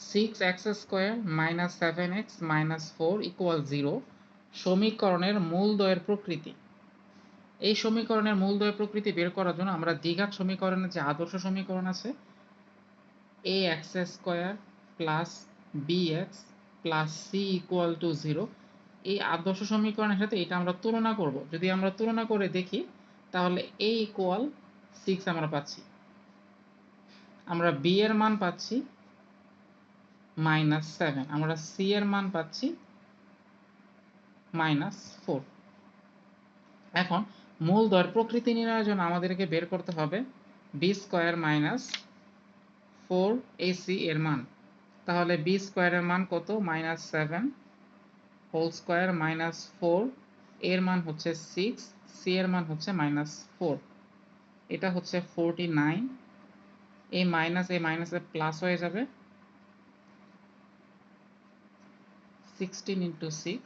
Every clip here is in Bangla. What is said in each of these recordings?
6x² - 7x - 4 = 0 সমীকরণের মূলদ্বয়ের প্রকৃতি। এই সমীকরণের মূলদ্বয়ের প্রকৃতি বের করার জন্য আমরা দ্বিঘাত সমীকরণের যে আদর্শ সমীকরণ আছে ax² + bx + c = 0, এই আদর্শ সমীকরণের সাথে এটা আমরা তুলনা করব। যদি আমরা তুলনা করে দেখি তাহলে a = 6 আমরা পাচ্ছি, আমরা b এর মান পাচ্ছি -7, আমরা c এর মান পাচ্ছি -4। এখন মূলদ্বয়ের প্রকৃতি নির্ণয়ের জন্য আমাদেরকে বের করতে হবে b² - 4ac এর মান। তাহলে b² এর মান কত? -7 হোল স্কয়ার -4, এর মান হচ্ছে 6, c এর মান হচ্ছে -4, এটা হচ্ছে 49। এই মাইনাসে প্লাস হয়ে যাবে, 16 × 6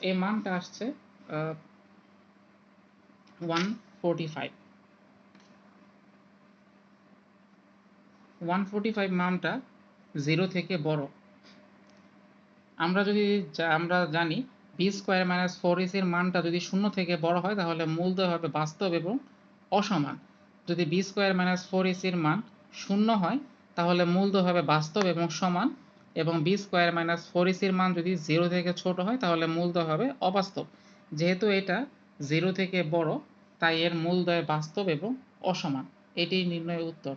এই মানটা আসছে 145 মানটা 0 থেকে বড়। আমরা জানি b² - 4ac এর মানটা যদি 0 থেকে বড় হয় তাহলে মূলদ্বয় হবে বাস্তব এবং অসমান। যদি b² - 4ac এর মান 0 হয় তাহলে মূলদ্বয় হবে বাস্তব এবং সমান, এবং b² - 4ac এর মান যদি 0 থেকে ছোট হয় তাহলে মূলদ্বয় হবে অবাস্তব। যেহেতু এটা 0 থেকে বড় তাই এর মূলদ্বয় বাস্তব এবং অসমান। এটিই নির্ণয়ের উত্তর।